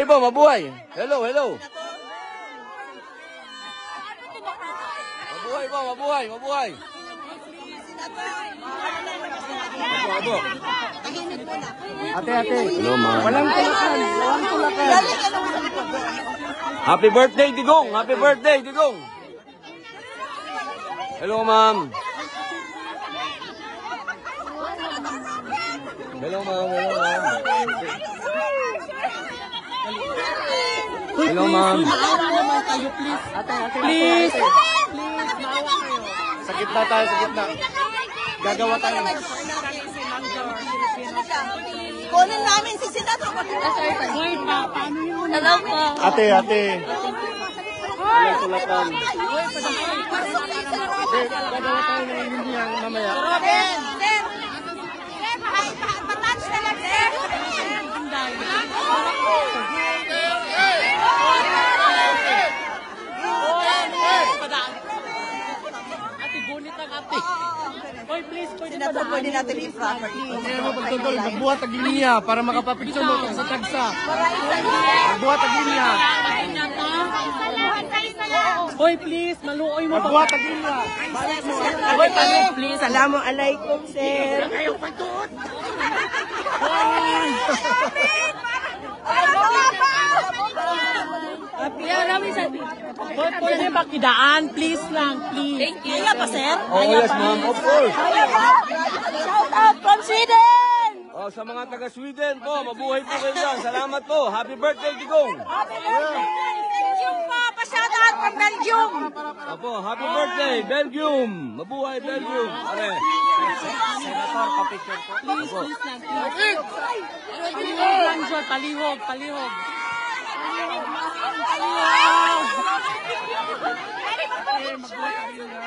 po, mabuhay. Hello, hello. Mabuhay po, mabuhay, mabuhay. Abo. Ate. Hello, ma'am. Walang tulakan. Happy birthday, Digong. Happy birthday, Digong. Hello, ma'am. Hello, ma'am. Hello, ma'am. Please. Sa gitna tayo, sa gitna. Gagawa tayo. Kunin namin si Senator. Hello po. Ate. Walang tulakan. Gagawa tayo ng hindi yan mamaya. Robin. Sir, patouch na lang, sir. Ate, gunit ang ate. Oy, please, Senator, pwede natin i-property. Pagtutol, magbuhat ang linya para makapapicture mo sa tagsa. Magbuhat ang linya. Oy, please, maluoy mo pa. Magbuhat ang linya. Please, Assalamualaikum, sir. Oy, pwede makidaan, please lang, please. Kaya pa, sir? Oh, yes, ma'am. Of course. Shout out from Sweden! Oh, sa mga taga-Sweden po, mabuhay po kayo dyan. Salamat po. Happy birthday, Digong. Belgium po, pa-shout out from Belgium! Opo, happy birthday, Belgium. Mabuhay, Belgium. Are. Senator, papicture po. Please lang, please. Palihog lang, John, palihog.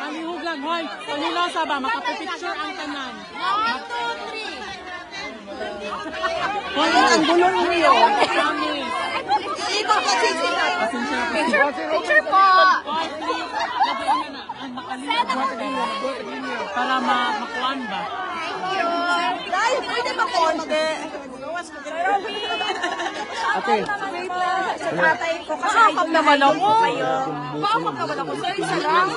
Palihog lang, hoy. Panilasa ba? Makapapicture ang tanan. 1, 2, 3. Hoy, ang gulong mo yun. Promise. Ikaw kasi sila. Picture po. Hoy, please. Para makuhaan ba? Dahil pwede ba konti? Ate. Sa tatay ko kasi Kakap naman ako. Kakap naman ako. Sir, isa lang.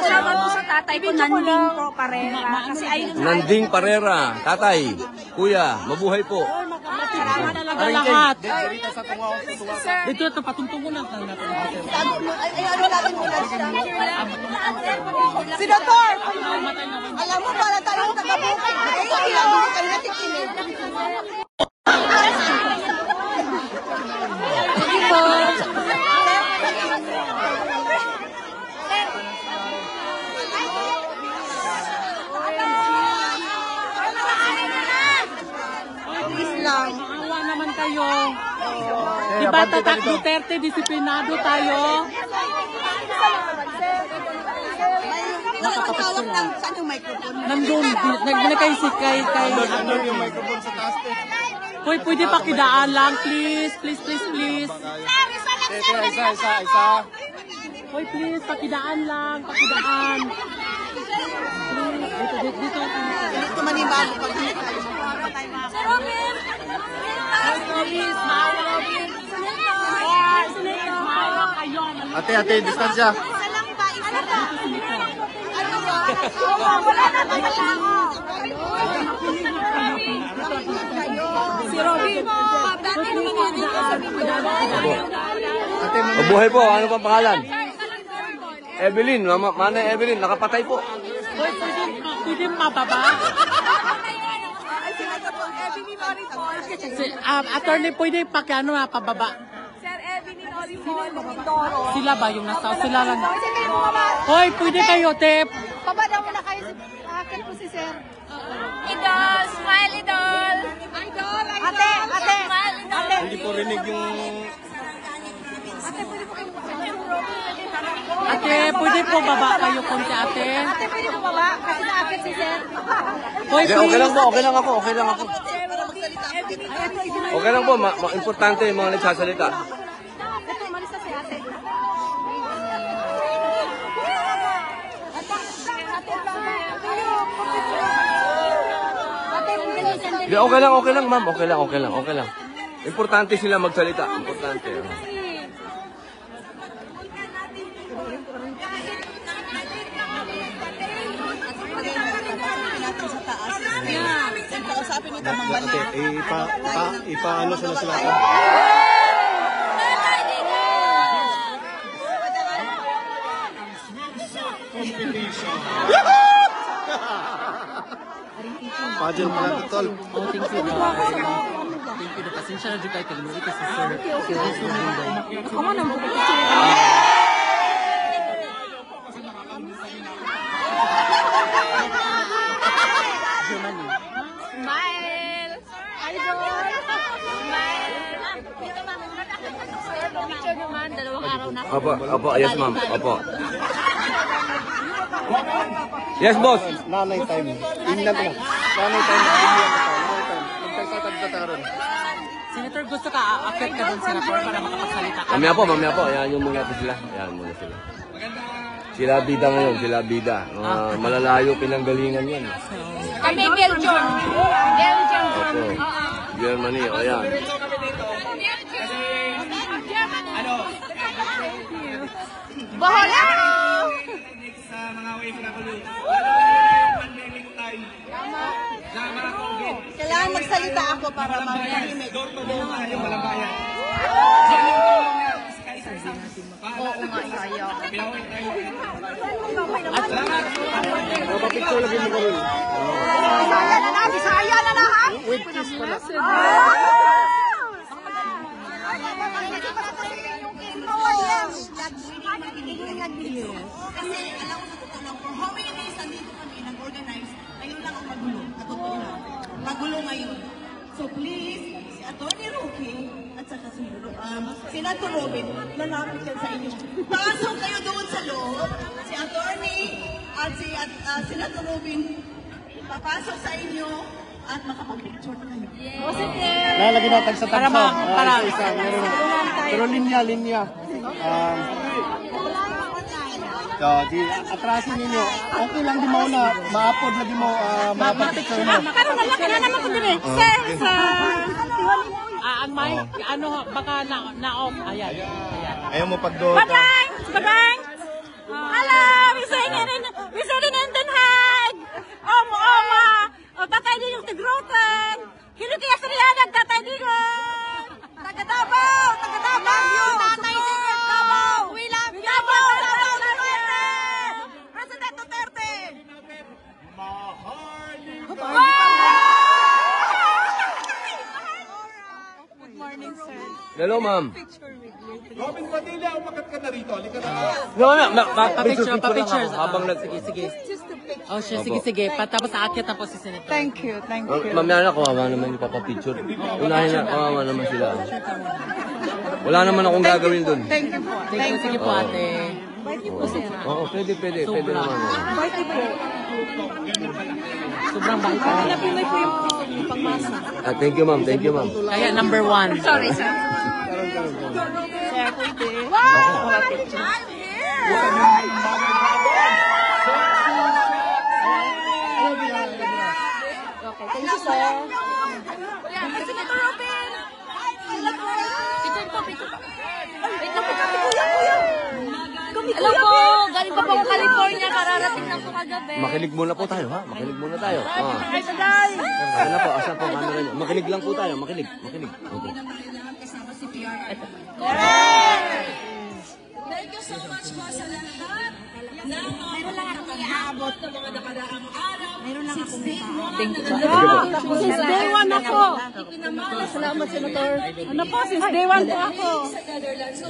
Salamat po sa tatay ko, Nanding po, Parera. Kasi ayun na. Nanding Parera. Tatay, kuya, mabuhay po. Salamat talaga lahat. Dito sa tungaw. Dito, ito, patungtungo lang tayo natin. Ay, ano natin muna siya. Senator! Alam mo, para tayo taga-bukid. Ay, alam mo, kayo natikinig. Sige po. Please lang. Maawa naman kayo. Diba, Tatak Duterte, disiplinado tayo. Nakakatawag ng saan yung microphone? Nandun, nagkakaisik kay. Nandun yung microphone sa taas. Hoy, pwede pakidaan lang, please. Please. Isa. Hoy, please, pakidaan lang, pakidaan. Please, dito. Ito manibago pag Sir Robin! Please, maawa. Maawa kayo. Ate, distansya. Isa lang ba? Isa lang. Ano ba? Wala na ba Si Robin po, dati naman dito sa Mabuhay po. Ano pang pangalan? Evelyn. Mana Evelyn. Nakapatay po. Hoy, pwede mababa. Attorney, pwede pababa. Sir Evelyn Orimon, Mindoro. Sila ba yung nasa? Sila lang. Hoy, pwede kayo, Tep. Baba daw muna kayo. Akit po si Sir. Idol, smile idol. Idol. Ate. Hindi po rinig yung... Ate, pwede po baba kayo konti, ate. Ate, pwede po baba? Kasi naakit si Sir. Hoy, Okay, okay lang po. Okay lang ako. Okay lang po. Importante yung mga nagsasalita. Ito, malis na si ate. Okay lang, ma'am. Okay lang. Importante sila magsalita. Importante. Kausapin nito mga balik. Ipaano sila sila. Pageant pala ito, tol. Oh, thank you. Thank you. Pasensya na dyan kayo kalimutan kasi sir. Ako man ang Germany. Smile! Idol! Smile! Picture naman, dalawang araw na ako. Opo, yes ma'am. Opo. Yes, boss. Nanay time. Ingnan mo. Nanay time. Nanay time. Nagtagsatag sa taron. Senator, gusto ka akit ka dun, Senator, para makapagsalita ka. Mamaya po. Ayan yung muna sila. Ayan muna sila. Sila bida ngayon, sila bida. Malalayo pinanggalingan yan. Kami Belgium. Belgium. Opo. Germany, o ayan. Bahala! Sa mga OFW. Pandemic time. Sa mga COVID. Kailangan magsalita ako para mag-imig. Door-to-door tayo malabayan. Oo nga, saya. Biyawin tayo. Mapapicture lagi mo ko rin. Bisaya na na! Bisaya na na, ha? With kiss pala. Kasi alam ko sa totoo lang, for how many days nandito kami nag-organize, ngayon lang ang magulo. At totoo lang. Magulo ngayon. So please, si Atty. Roque at saka si Senator Robin, lalapit yan sa inyo. Pasok kayo doon sa loob. Si Atty. at si Senator Robin, papasok sa inyo at makapag-picture kayo. Lalagyan natin sa tagsa. Para Isa. Pero linya. Di atrasin ninyo. Okay lang di mo na ma-upload lagi mo mapapicture mo. Pero nalaki na naman ko din eh. Sir, ang mic, baka na-off. Ayan. Ayaw mo pagdoon. Badang! Badang! Hello! We say in Den Haag! Oma! O tatay din yung tigroten! Hilo kaya sariyanag tatay din yun! Taga-Davao! Yung tatay din yung Davao! We love you! Davao! Duterte! President Duterte! Good morning, sir. Hello, ma'am. Robin Padilla, umakat ka na rito. Halika na. Pa-picture. Habang nag... Sige. Oh, sige. Tapos aakyat na po si Senator. Thank you. Mamaya na, kawawa naman yung papapicture. Unahin na, kawawa naman sila. Wala naman akong gagawin dun. Thank you po. Sige po, ate. Oo, pwede naman. Sobrang bait. Napilay po yung pangmasa. Thank you, ma'am. Kaya number 1. Sorry, sir. Sir, pwede. Wow! I'm here! Okay, thank you, sir. Senator Robin! Picture po. Wait lang po kami, kuya. Alam po, galing pa po California, kararating lang po kagabi. Makinig muna po tayo, ha? Asan po ang camera niyo? Makinig lang po tayo, makinig. Okay. Thank you so much po sa lahat na mga iaabot ng mga nakaraang araw. Thank you. Since day one ako. Salamat, Senator. Since day one po ako. Sa Netherlands,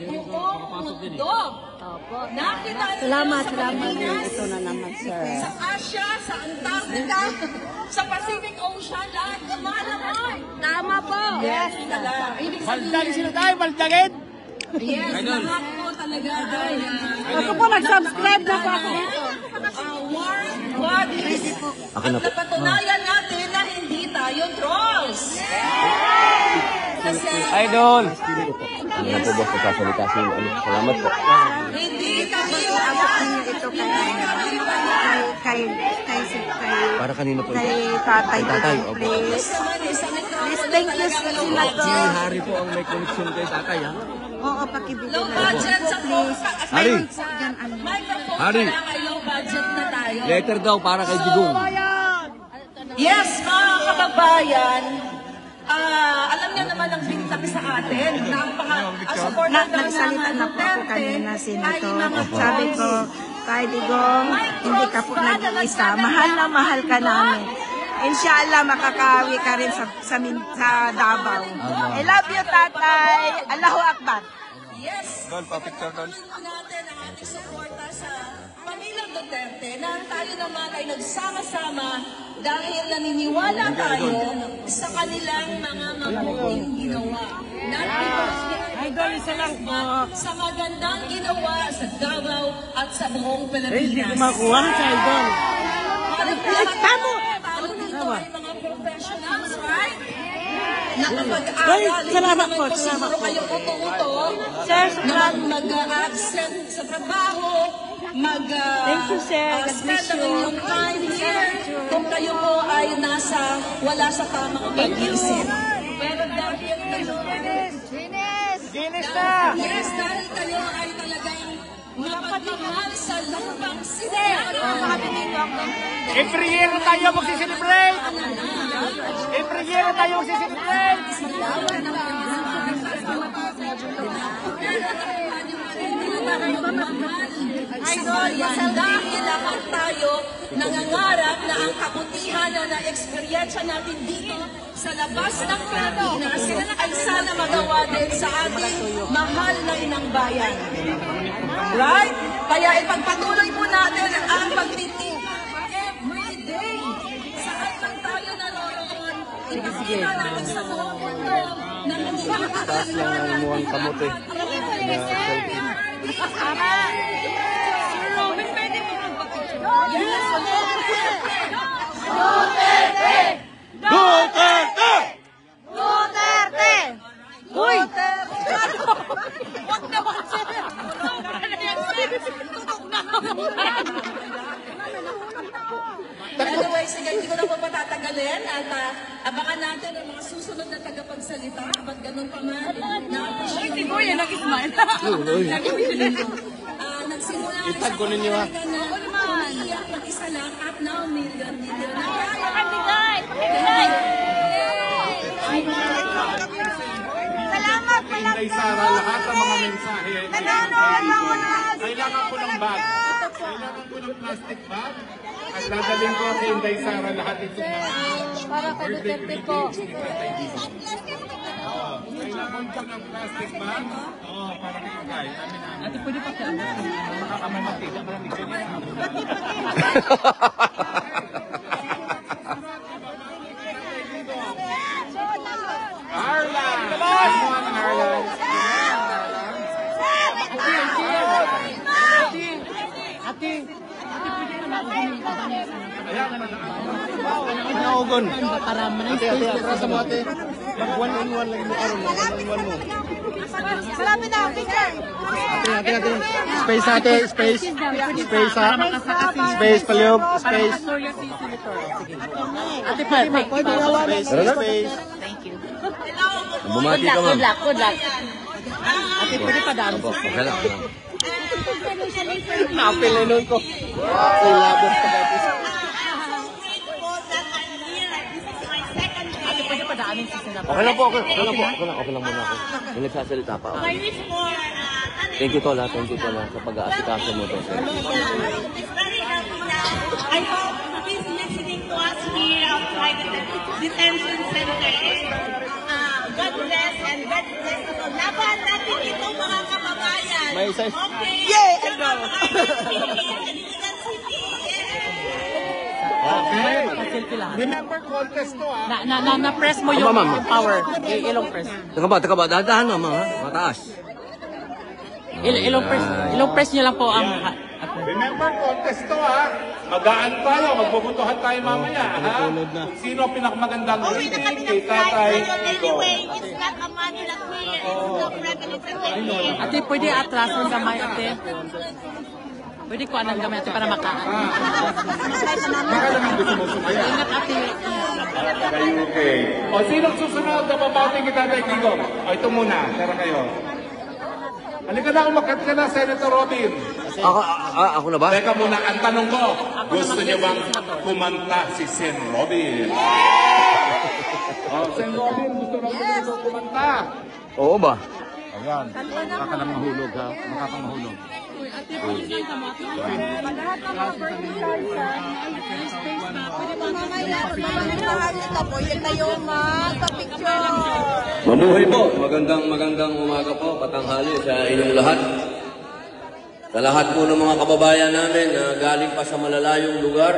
buong mundo. Nakita Salamat. Ito na naman, sir. sa Asia, sa Antarctica, sa Pacific Ocean, lahat naman. Tama po. Yes, talaga. Ibig sabihin, Sino tayo? Baldagin! yes, lahat po talaga ay Ako po, nag-subscribe na po ako dito. warm bodies. At napatunayan natin na hindi tayo trolls. Kasi Idol! Ano po, boss? Nagsasalita siya. Salamat po. hindi kami lahat. Kay Para kanina po ito. tatay. Tatay, opo. Yes naman, Senator Please, thank you, Si Senator. Harry po ang may connection kay tatay, ha? Oo, pakibigay Low na. budget sa Please. Harry. Microphone Hari. pa lang ay low budget na tayo. Letter daw para kay Digong. Yes, mga kababayan, alam niyo naman ang bintang sa atin. Napaka-supportan Nagsalita na po ako kanina, Senator. Sabi ko, kay Digong, hindi ka po nag-iisa. Mahal na mahal ka namin. Inshallah, makakawi ka rin sa Davao. I love you, tatay. Allahu Akbar. Yes. Patuloy po natin ang ating suporta sa Pamilyang Duterte na tayo naman ay nagsama-sama dahil naniniwala tayo sa kanilang mga mabuting ginawa. Not because Idol, isa lang po. sa magandang ginawa sa Davao at sa buong Pilipinas. Hindi ko makuha sa idol. Tamo dito ay mga professionals, right? Nakapag-aral, salamat po, hindi naman siguro kayo uto-uto na mag-absent sa trabaho, Thank you, sir. God bless spend ang you. inyong time here kung kayo po ay wala sa tamang pag-iisip. Pero dahil kayo yes, dahil kayo ay talagang mapagmahal sa lupang sinero. Every year na tayo magsiselebrate! Every year na tayo magsiselebrate! Dahil lahat tayo nangangarap na ang kabutihan na na-eksperyensya natin dito sa labas ng Pilipinas ay sana magawa din sa ating mahal na inang bayan. Right? Kaya ipagpatuloy po natin ang pagtitindig every day. Saan man tayo naroon, ipakita natin sa buong mundo na hindi Taas lang ang mukhang kamote. Duterte! Duterte! Uy! Huwag naman sila! Anyway, sige, hindi ko na po patatagalin at abangan natin ang mga susunod na tagapagsalita. Ba't ganun pa man? Na-appreciate ko yan, nag-smile. Nagsimula ang Itag ko ninyo, ha? umiiyak ng isa lang at now million. Salamat po lang Kay Sara, lahat ng mga mensahe. Nanonood ako na. Kailangan ko ng bag. Kailangan ko ng plastic bag. At dadalhin ko kay Inday Sara lahat ito mga Para kay Duterte po. kailangan ko ng plastic bag. Oo, para kay Inday. Ate, pwede pa siya. Makakamamati. Maraming ganyan. Arlan! Ano ang Arlan? Naugon. Para manay Ate, atrasa mo ate. Mag one on one lagi mo karon. One on one mo. Marami na, picture. Ate. Space ate, space. Space ha. Space palihog, space. Ate, pwede may Space. Bumati ka, ma'am. good luck. Ate, pwede pa dami. Opo, salamat. Napil na nun ko. Ay, labot pa dati. Ate, pwede pa dami sa sinap. Okay lang po, okay lang muna ako. May nagsasalita pa ako. Thank you, Tola. Thank you, Tola, sa pag-aasikaso mo to. I hope he's listening to us here outside the detention center. God bless and God bless us all. Laban natin ito mga kababayan. May isa. Okay? Yeah, I know. Selfie lang. Remember contest to ah. Na-press mo yung Ma'am. power. Ilong press. Taka ba? Dahan na, ma'am, ha? Mataas. Ilong press niyo lang po ang... Remember contest to ha. Magaan tayo, magbubutuhan tayo mamaya ha. Sino ang pinakamagandang rating kay Tatay Nico? It's not a Manila queer. It's not revenue. Ate, pwede atrasan kamay, ate. Pwede ko anong gamit para makaan. Baka naman gusto mo sumaya. Ingat ate. Okay. O, sinong susunod na babating kita kay Digong? O, ito muna. Tara kayo. Halika na, umakat ka na, Senator Robin. Ako na ba? Teka muna, ang tanong ko, gusto niyo bang kumanta si Sen Robin? Sen Robin, gusto raw niyo kumanta. Oo ba? Ayan. Baka lang mahulog ha. Makakangahulog. Ate, pwede saan ka mo? Lahat ng mga birthday cards, space na. Pwede ba Mabuhay po. Magandang umaga po, patanghali sa inyong lahat. Sa lahat po ng mga kababayan namin na galing pa sa malalayong lugar,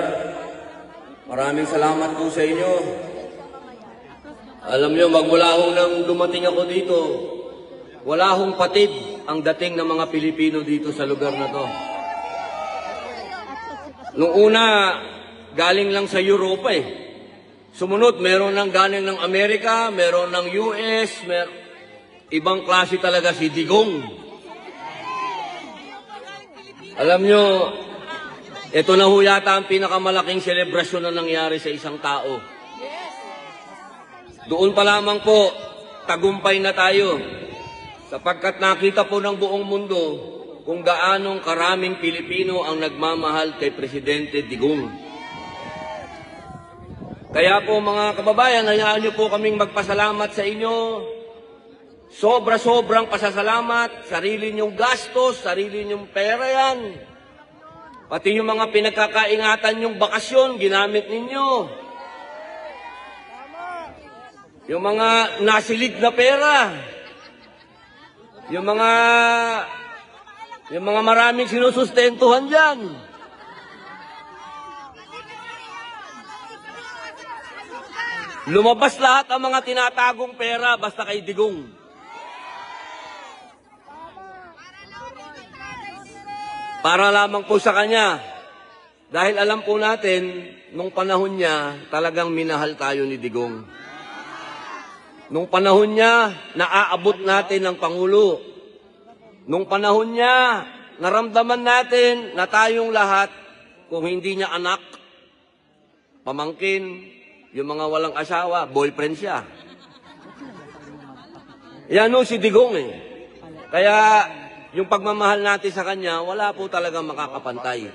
maraming salamat po sa inyo. Alam nyo, magmula ho nang dumating ako dito, wala hong patid ang dating ng mga Pilipino dito sa lugar na to. Nung una, galing lang sa Europa eh. Sumunod, meron ng galing ng Amerika, meron ng US, ibang klase talaga si Digong. Alam nyo, ito na ho yata ang pinakamalaking selebrasyon na nangyari sa isang tao. Doon pa lamang po, tagumpay na tayo. Sapagkat nakita po ng buong mundo kung gaanong karaming Pilipino ang nagmamahal kay Presidente Digong. Kaya po mga kababayan, hayaan niyo po kaming magpasalamat sa inyo. Sobra-sobrang pasasalamat, sarili niyong gastos, sarili niyong pera yan. Pati yung mga pinagkakaingatan niyong bakasyon, ginamit ninyo. Yung mga nasilig na pera. Yung mga maraming sinusustentuhan dyan. Lumabas lahat ang mga tinatagong pera basta kay Digong. Para lamang po sa kanya. Dahil alam po natin, nung panahon niya, talagang minahal tayo ni Digong. Nung panahon niya, naaabot natin ng Pangulo. Nung panahon niya, naramdaman natin na tayong lahat, kung hindi niya anak, pamangkin, yung mga walang asawa, boyfriend siya. Yan o si Digong eh. Kaya yung pagmamahal natin sa kanya, wala po talagang makakapantay.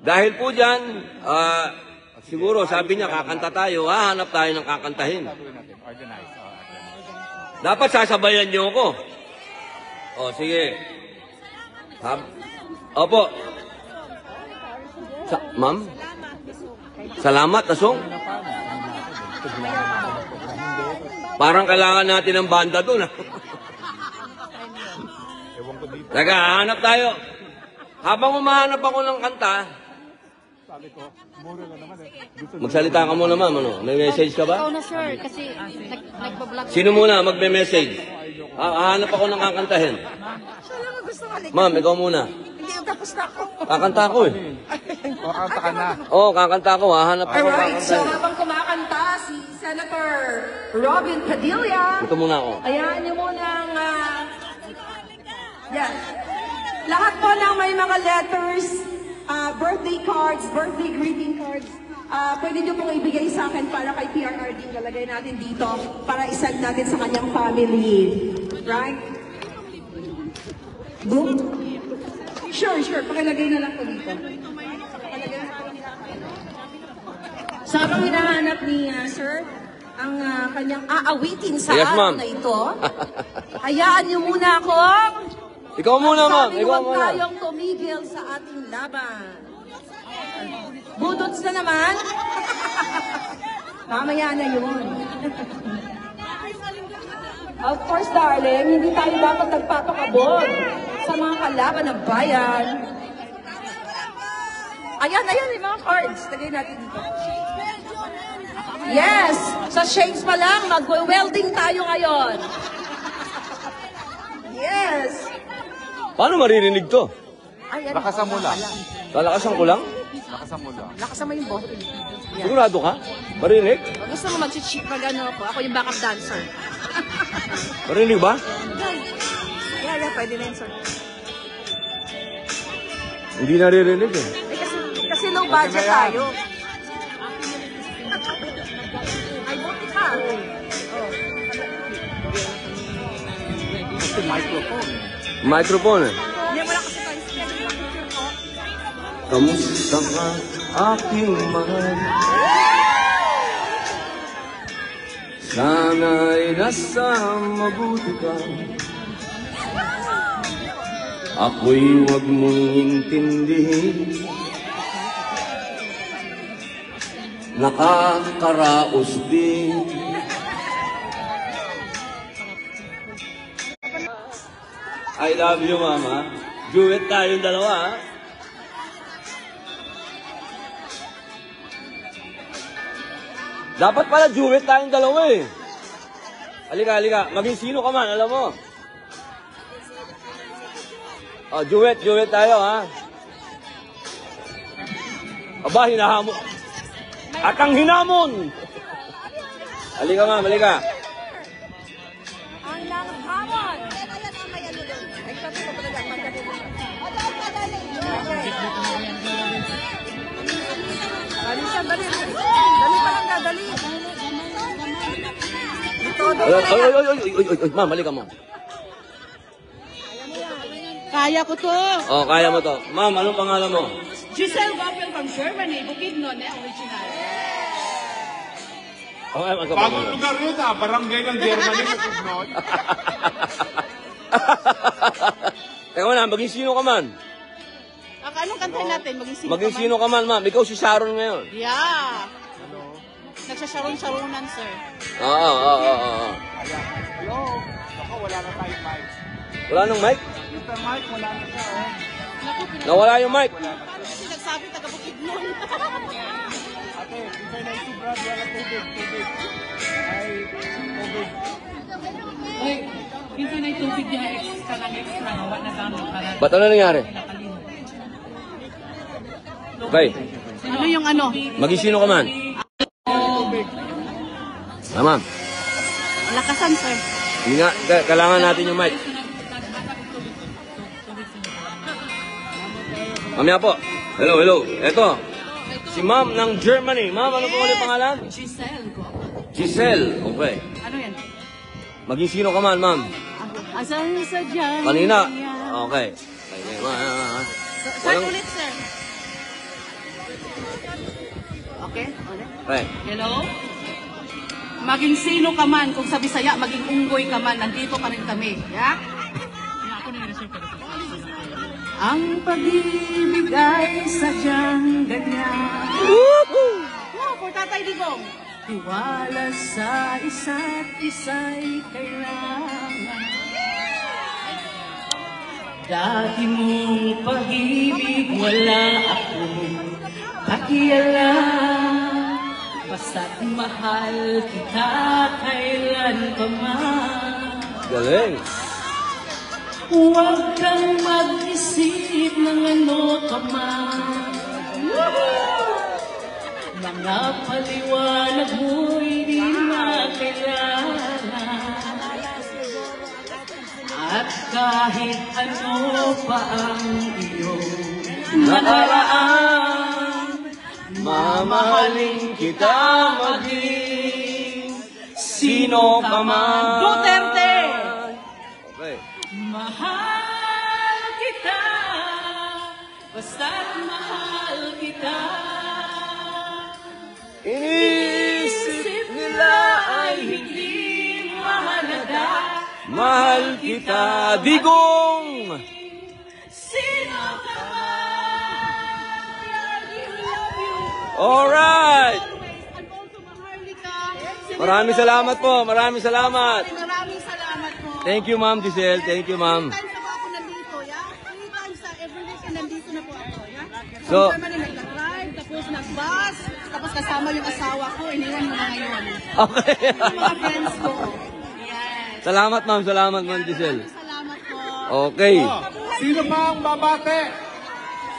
Dahil po dyan, siguro sabi niya kakanta tayo, hahanap tayo ng kakantahin. Dapat sasabayan niyo ako. O, sige. Opo. Ma'am? Salamat, Asong. Parang kailangan natin ng banda doon. Teka, hanap tayo. Habang umahanap ako ng kanta, magsalita ka muna, ma'am. Ano? May message ka ba? Ikaw na, sir, kasi nagpa-vlog. Sino muna magme-message? Hahanap ako ng kakantahin. Ma'am, ikaw muna. Hindi, tapos na ako. Kakanta ako eh. Kakanta ka na. Oo, kakanta ako. Hahanap ako ng Alright, so kakantahin. habang kumakanta si Senator Robin Padilla, Ito muna ako. ayan niyo muna ang... Yes. Lahat po ng may mga letters, birthday cards, birthday greeting cards, pwede niyo pong ibigay sa akin para kay PRRD. Lalagay natin dito para isend natin sa kanyang family. Right? Boom? Sure. Pakilagay na lang po dito. So, habang hinahanap ni Sir ang kanyang aawitin sa Yes, araw ma'am. na ito, hayaan niyo muna akong Ikaw muna, ma'am. sabi, Ikaw huwag muna. tayong tumigil sa ating laban. Budots na naman. Mamaya na yun. Of course, darling, hindi tayo dapat nagpapakabog sa mga kalaban ng bayan. Ayan, yung mga cards. Lagay natin dito. Yes! Sa shades pa lang, mag-welding tayo ngayon. Yes! Paano maririnig to? Ay, Lakasan mo lang. Lalakasan ko lang? Lakasan mo lang. Nakasama yung bote. Sigurado ka? Marinig? Gusto mo mag-cheat pag ano ako? Ako yung backup dancer. Marinig ba? Yeah, pwede na yun, sir. Hindi naririnig eh. Kasi low budget tayo. Ay, buti pa. Microphone eh. Hindi, wala kasi tayo schedule ng picture ko. Kamusta ka, aking mahal? Sana'y nasa mabuti ka. Ako'y huwag mong intindihin. Nakakaraos din. I love you, Mama. Duet tayong dalawa, ha? Dapat pala duet tayong dalawa, eh. Halika, halika. Maging sino ka man, alam mo. Oh, duet tayo, ha? Aba, hinahamon. At ang hinamon! Halika, ma'am, halika. Ang hinamon. Dali siya, dali. Dali pa lang, dali. Ay, ma'am, halika mo. Kaya ko to. Oh, kaya mo to. Ma'am, anong pangalan mo? Giselle Gopel from Germany. Bukidnon, original. Okay, Bagong lugar yun barangay ng Germany sa Bukidnon. Teka mo na, maging sino ka man? Anong kantahin natin? Maging sino ka man, ma'am. Ikaw si Sharon ngayon. Yeah. Nagsasarong-sarunan, sir. Oo. Hello? Ako, wala na tayong mic. Wala nang mic? Mr. Mike, wala na siya, oh. Nawala yung mic. Kasi nagsabi taga Bukidnon. Ate, isa na ito, Brad. Wala tubig. Ay, tubig. Uy, minsan na itubig niya extra ng extra. Hawa na gamit para Ba't ano nangyari? Okay. ano yung ano? Maging sino ka man? Ma'am. Lakasan, sir. Hindi nga, kailangan natin yung mic. Mamaya po. Hello. Eto. Si ma'am ng Germany. Ma'am, ano po ulit pangalan? Giselle Gopel. Giselle. Okay. Ano yan? Maging sino ka man, ma'am? Asal sa dyan. Kanina. Okay. Sir, Walang- ulit, sir. Okay, ulit. Okay. Hello? Maging sino ka man, kung sa Bisaya, maging unggoy ka man, nandito pa rin kami. Yeah? Ang pag-ibig ay sadyang ganyan. Woohoo! Oh, for Tatay Digong. Tiwala sa isa't isa'y kailangan. Dati mong pag-ibig, wala akong pakialam. Basta't mahal kita kailan pa man. Galing. Huwag kang mag-isip ng ano ka man. Mga paliwanag mo'y di makilala. At kahit ano pa ang iyong nakaraan, Mamahalin kita maging sino ka man. Duterte! Okay. Mahal kita, basta't mahal kita. Inisip nila ay hindi mahalaga. mahal kita. Digong! Sino ka man? I love you. Alright! I'm also Maharlika. Maraming salamat po. Maraming salamat. Maraming salamat po. Thank you, Ma'am Giselle. Thank you, Ma'am. 3 times na po ako nandito, yeah? 3 times sa every week nandito na po ako, yeah? So- From Germany, nag-drive, tapos nag-bus, tapos kasama yung asawa ko, iniwan mo na ngayon. Okay. Yung mga friends ko. Yes. Salamat, Ma'am. Salamat, Ma'am Giselle. Salamat po. Okay. Sino ba ang babate?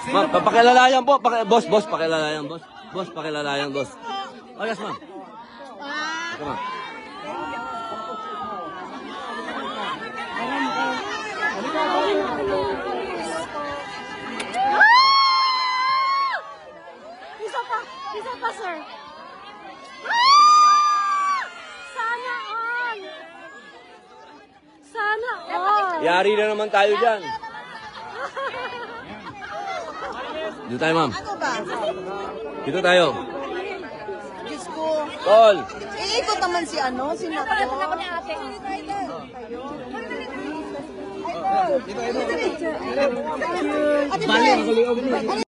Ma'am, papakilalayan po. Boss, pakilalayan, boss. Boss, pakilalayan, boss. Oh, yes, ma'am. Ito, ma'am. Ah! Yari na naman tayo dyan. Dito tayo, ma'am. Ano ba? Dito tayo. Diyos ko. Tol. Iikot naman si Nako. Ate Fred,